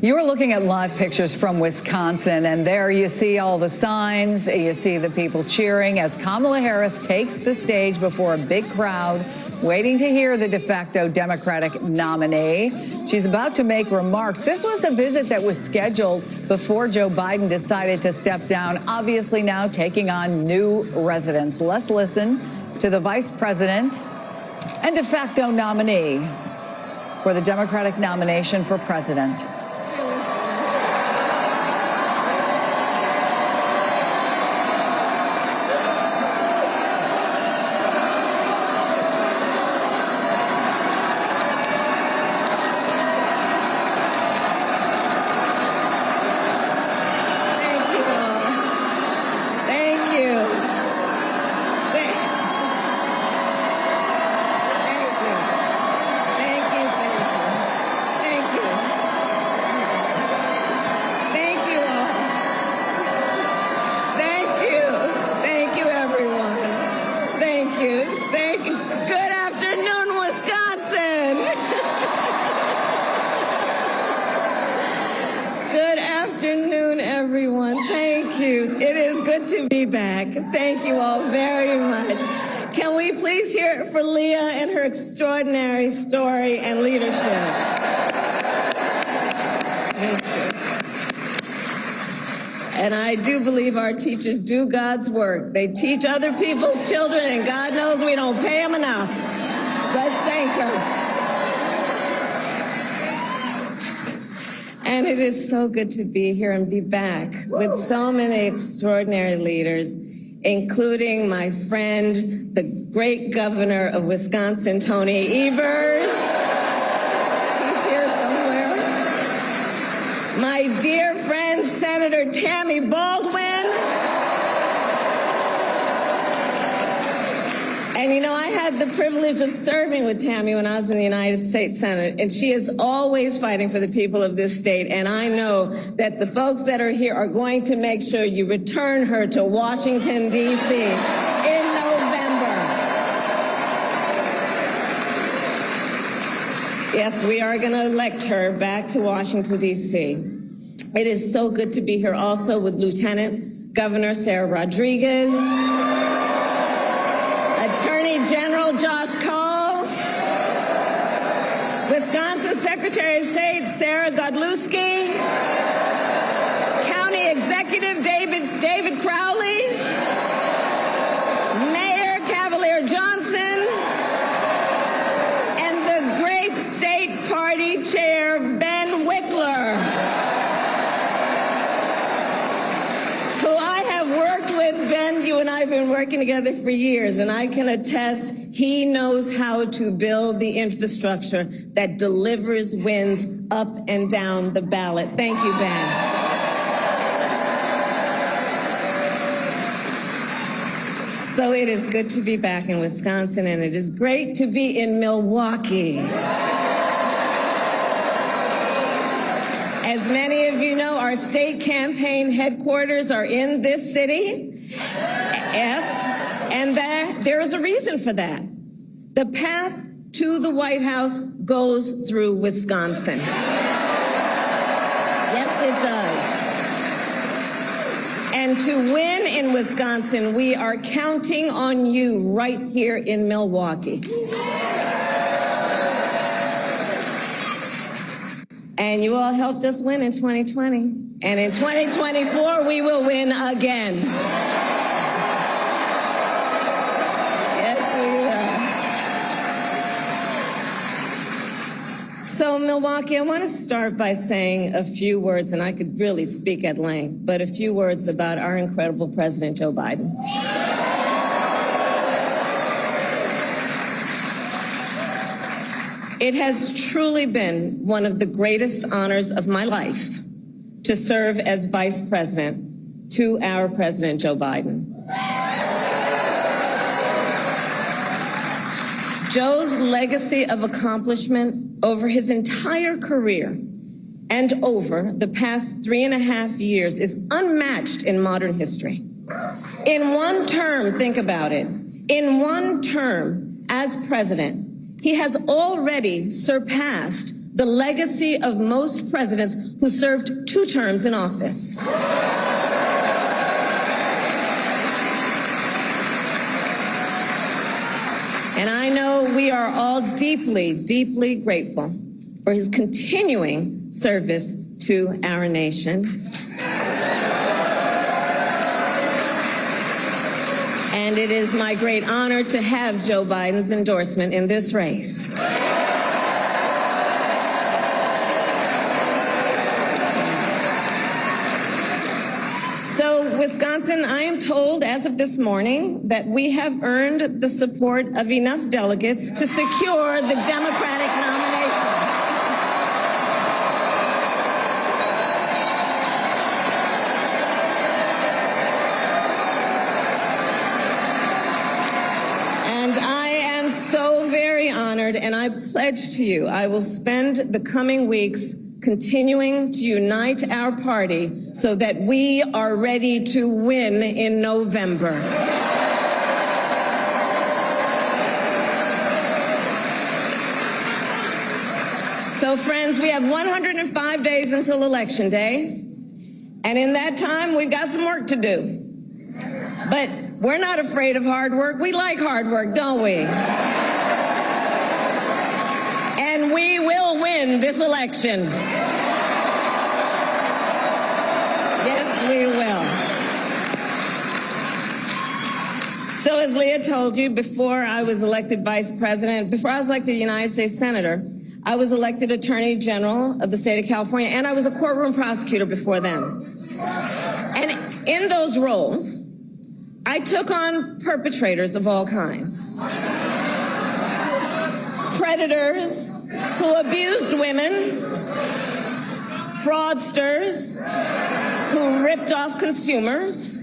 You are looking at live pictures from Wisconsin, and there you see all the signs. You see the people cheering as Kamala Harris takes the stage before a big crowd waiting to hear the de facto Democratic nominee. She's about to make remarks. This was a visit that was scheduled before Joe Biden decided to step down, obviously now taking on new residents. Let's listen to the vice president and de facto nominee for the Democratic nomination for president. Everyone, thank you. It is good to be back. Thank you all very much. Can we please hear it for Leah and her extraordinary story and leadership? Thank you. And I do believe our teachers do God's work. They teach other people's children, and God knows we don't pay them enough. Let's thank her. And it is so good to be here and be back with so many extraordinary leaders, including my friend, the great governor of Wisconsin, Tony Evers. He's here somewhere. My dear friend, Senator Tammy Baldwin. And you know, I had the privilege of serving with Tammy when I was in the United States Senate, and she is always fighting for the people of this state. And I know that the folks that are here are going to make sure you return her to Washington, D.C. in November. Yes, we are going to elect her back to Washington, D.C. It is so good to be here also with Lieutenant Governor Sarah Rodriguez, Attorney General Josh Cole, Wisconsin Secretary of State Sarah Godlewski, County Executive David Crowley, Mayor Cavalier Johnson, and the great State Party Chair Ben Wickler, who I have worked with. Ben, you and I have been working together for years, and I can attest he knows how to build the infrastructure that delivers wins up and down the ballot. Thank you, Ben. So it is good to be back in Wisconsin, and it is great to be in Milwaukee. As many of you know, our state campaign headquarters are in this city. Yes, and there is a reason for that. The path to the White House goes through Wisconsin. Yes, it does. And to win in Wisconsin, we are counting on you right here in Milwaukee. And you all helped us win in 2020. And in 2024, we will win again. Yes, we will. So, Milwaukee, I want to start by saying a few words, and I could really speak at length, but a few words about our incredible President Joe Biden. It has truly been one of the greatest honors of my life to serve as vice president to our President Joe Biden. Joe's legacy of accomplishment over his entire career and over the past 3.5 years is unmatched in modern history. In one term, think about it, in one term as president, he has already surpassed the legacy of most presidents who served 2 terms in office. And I know we are all deeply, deeply grateful for his continuing service to our nation. And it is my great honor to have Joe Biden's endorsement in this race. So, Wisconsin, I am told as of this morning that we have earned the support of enough delegates to secure the Democratic nomination. And I am so very honored, and I pledge to you I will spend the coming weeks continuing to unite our party so that we are ready to win in November. So, friends, we have 105 days until Election Day, and in that time, we've got some work to do. But we're not afraid of hard work. We like hard work, don't we? And we will win this election. Yes, we will. So as Leah told you, before I was elected vice president, before I was elected United States Senator, I was elected Attorney General of the state of California, and I was a courtroom prosecutor before then. And in those roles, I took on perpetrators of all kinds. Predators who abused women, fraudsters who ripped off consumers,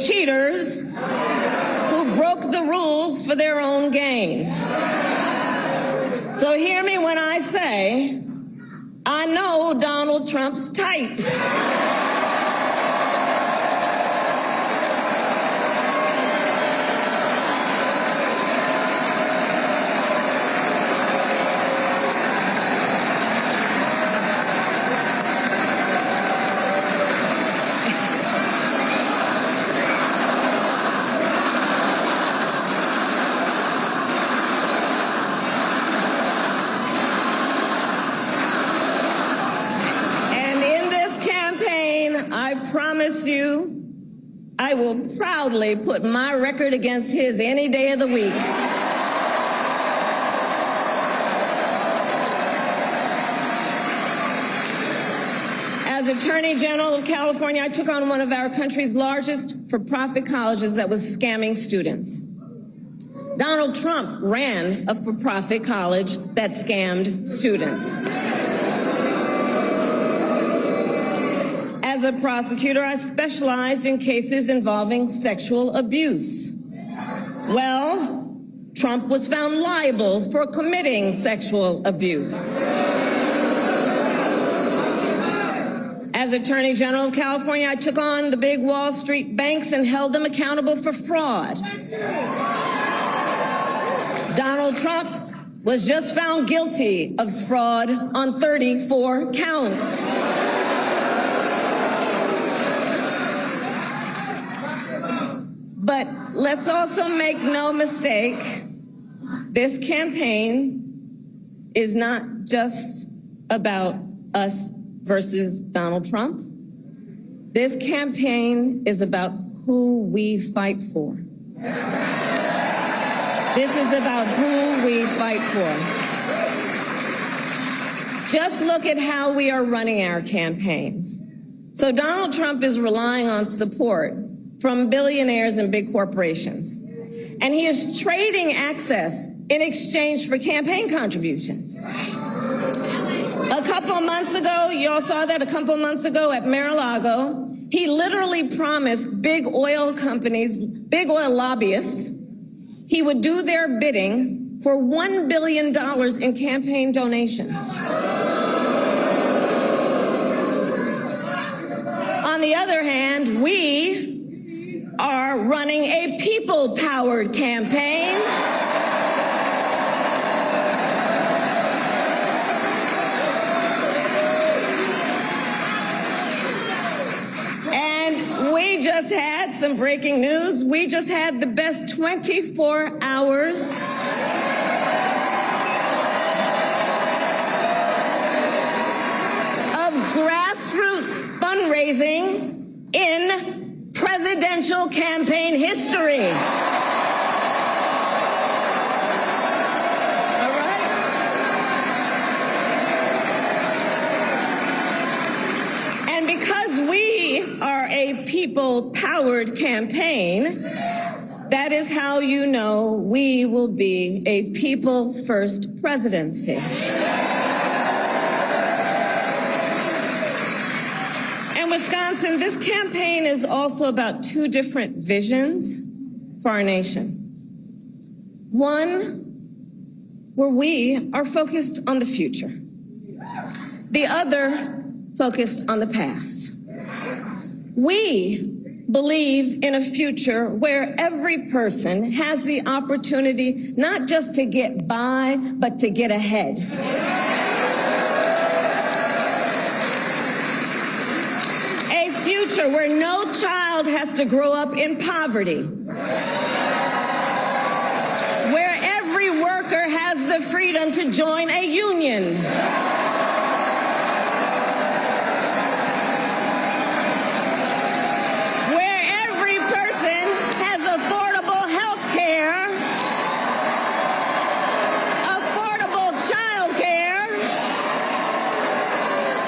cheaters who broke the rules for their own gain. So hear me when I say, I know Donald Trump's type. I promise you, I will proudly put my record against his any day of the week. As Attorney General of California, I took on one of our country's largest for-profit colleges that was scamming students. Donald Trump ran a for-profit college that scammed students. As a prosecutor, I specialized in cases involving sexual abuse. Well, Trump was found liable for committing sexual abuse. As Attorney General of California, I took on the big Wall Street banks and held them accountable for fraud. Donald Trump was just found guilty of fraud on 34 counts. But let's also make no mistake, this campaign is not just about us versus Donald Trump. This campaign is about who we fight for. This is about who we fight for. Just look at how we are running our campaigns. So Donald Trump is relying on support from billionaires and big corporations. And he is trading access in exchange for campaign contributions. A couple of months ago, you all saw that a couple of months ago at Mar-a-Lago, he literally promised big oil companies, big oil lobbyists, he would do their bidding for $1 billion in campaign donations. On the other hand, we are running a people-powered campaign. some breaking news. We just had the best 24 hours of grassroots fundraising in presidential campaign history. All right? And because we are a people-powered campaign, that is how you know we will be a people-first presidency. Wisconsin, this campaign is also about two different visions for our nation. One, where we are focused on the future. The other, focused on the past. We believe in a future where every person has the opportunity not just to get by, but to get ahead. Future where no child has to grow up in poverty, where every worker has the freedom to join a union, where every person has affordable health care, affordable child care,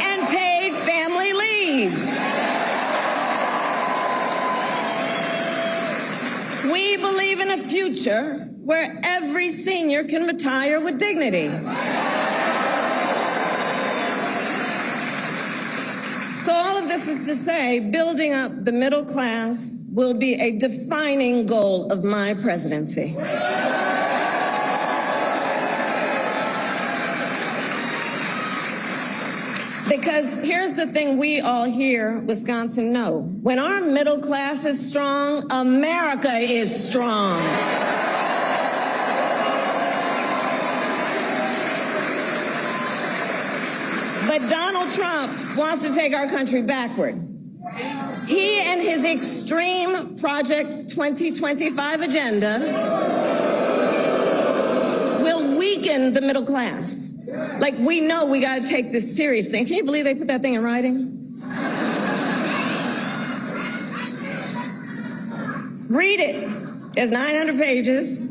and paid family leave. We believe in a future where every senior can retire with dignity. So all of this is to say, building up the middle class will be a defining goal of my presidency. Because here's the thing we all here, Wisconsin, know. When our middle class is strong, America is strong. But Donald Trump wants to take our country backward. He and his extreme Project 2025 agenda will weaken the middle class. Like, we know we got to take this seriously. Can you believe they put that thing in writing? Read it. It's 900 pages.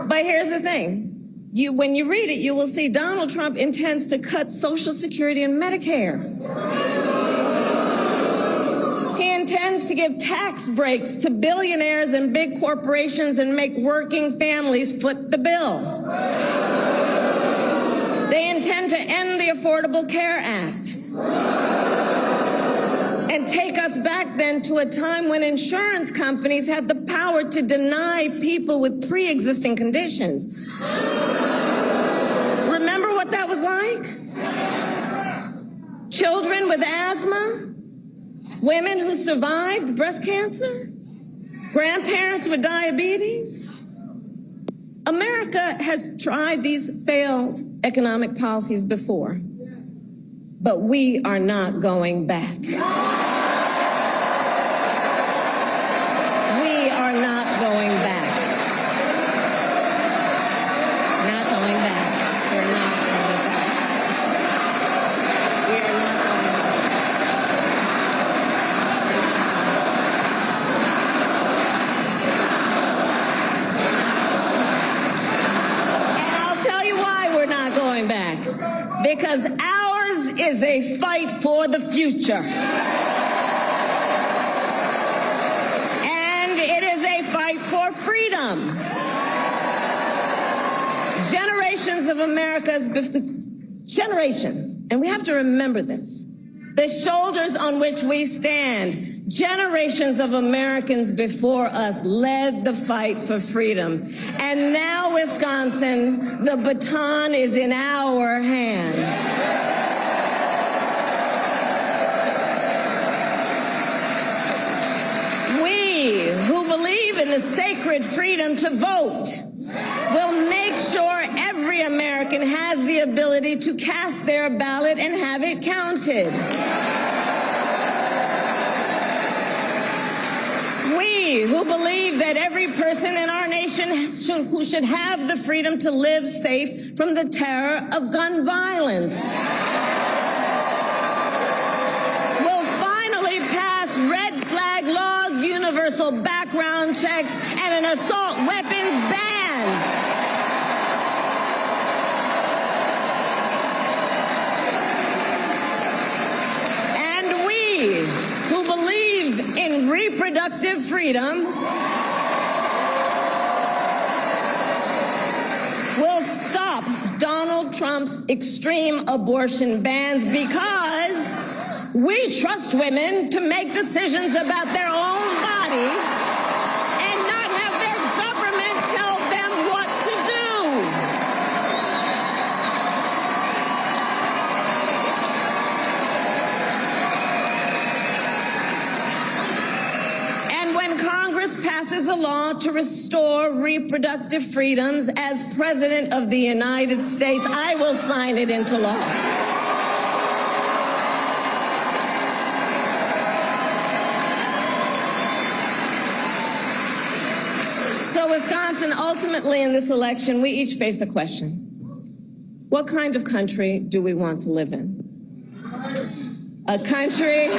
But here's the thing. When you read it, you will see Donald Trump intends to cut Social Security and Medicare. He intends to give tax breaks to billionaires and big corporations and make working families foot the bill. They intend to end the Affordable Care Act and take us back then to a time when insurance companies had the power to deny people with pre-existing conditions. Remember what that was like? Children with asthma, women who survived breast cancer, grandparents with diabetes. America has tried these failed economic policies before, but we are not going back. We are not going back. Not going back. We're not going back. We are not going back. And I'll tell you why we're not going back. Because ours is a fight for the future. And it is a fight for freedom. Generations of America's, generations, and we have to remember this, the shoulders on which we stand, generations of Americans before us led the fight for freedom. And now, Wisconsin, the baton is in our hands. We, who believe in the sacred freedom to vote, will make sure every American has the ability to cast their ballot and have it counted. We who believe that every person in our nation should have the freedom to live safe from the terror of gun violence will finally pass red flag laws, universal background checks, and an assault weapons ban. Who believe in reproductive freedom will stop Donald Trump's extreme abortion bans because we trust women to make decisions about their own body and not have their government tell them what to do. Congress passes a law to restore reproductive freedoms as President of the United States, I will sign it into law. So, Wisconsin, ultimately in this election, we each face a question. What kind of country do we want to live in? A country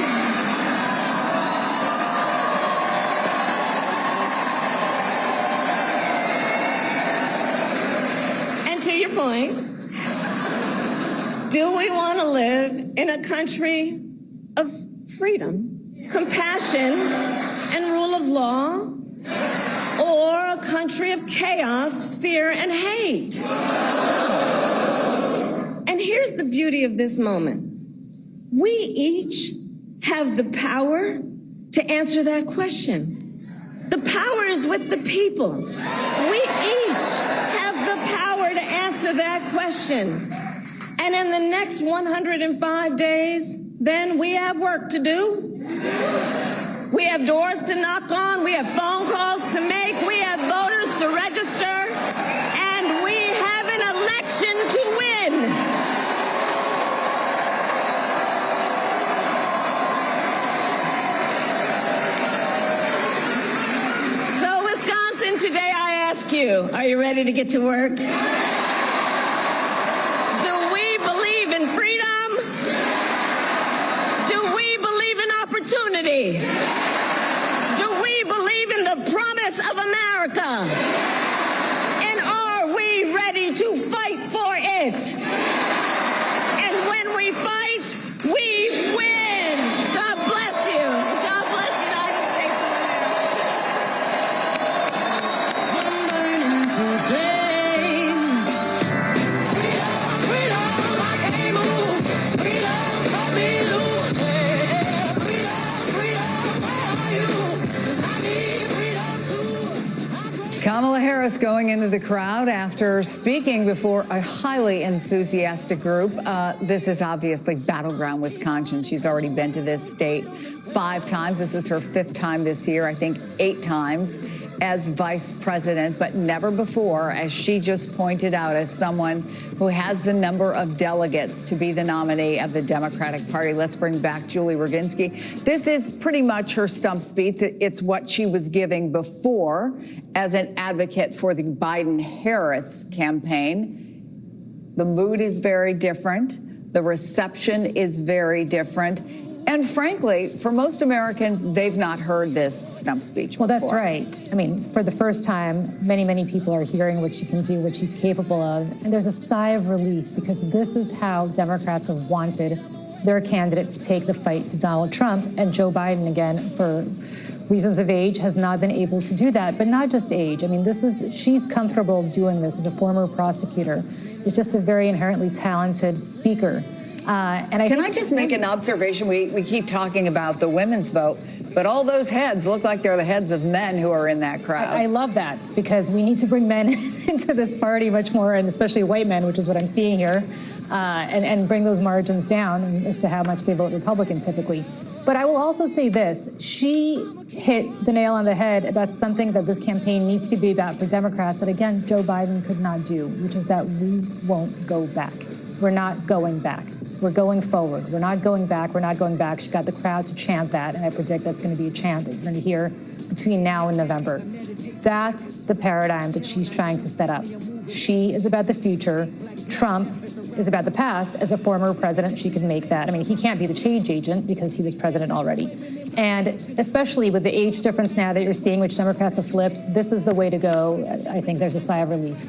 to your point, do we want to live in a country of freedom, compassion, and rule of law, or a country of chaos, fear, and hate? And here's the beauty of this moment. We each have the power to answer that question. The power is with the people. We each have the power to answer that question. And in the next 105 days, then we have work to do. We have doors to knock on. We have phone calls to make. We have voters to register. And we have an election to win. So, Wisconsin, today I ask you, are you ready to get to work? Opportunity. Do we believe in the promise of America? And are we ready to fight for it? And when we fight, we win. God bless you. God bless the United States of America. Kamala Harris going into the crowd after speaking before a highly enthusiastic group. This is obviously battleground Wisconsin. She's already been to this state 5 times. This is her 5th time this year, I think 8 times as vice president, but never before, as she just pointed out, as someone who has the number of delegates to be the nominee of the Democratic Party. Let's bring back Julie Roginski. This is pretty much her stump speech. It's what she was giving before as an advocate for the Biden-Harris campaign. The mood is very different. The reception is very different. And frankly, for most Americans, they've not heard this stump speech before. Well, that's right. I mean, for the first time, many, many people are hearing what she can do, what she's capable of. And there's a sigh of relief because this is how Democrats have wanted their candidate to take the fight to Donald Trump. And Joe Biden, again, for reasons of age, has not been able to do that. But not just age. I mean, she's comfortable doing this as a former prosecutor. Is just a very inherently talented speaker. Can I just make an observation? We keep talking about the women's vote, but all those heads look like they're the heads of men who are in that crowd. I love that because we need to bring men into this party much more, and especially white men, which is what I'm seeing here, and bring those margins down as to how much they vote Republican typically. But I will also say this. She hit the nail on the head about something that this campaign needs to be about for Democrats that, again, Joe Biden could not do, which is that we won't go back. We're not going back. We're going forward. We're not going back. We're not going back. She got the crowd to chant that, and I predict that's going to be a chant that you're going to hear between now and November. That's the paradigm that she's trying to set up. She is about the future. Trump is about the past. As a former president, she can make that. I mean, he can't be the change agent because he was president already. And especially with the age difference now that you're seeing, which Democrats have flipped, this is the way to go. I think there's a sigh of relief.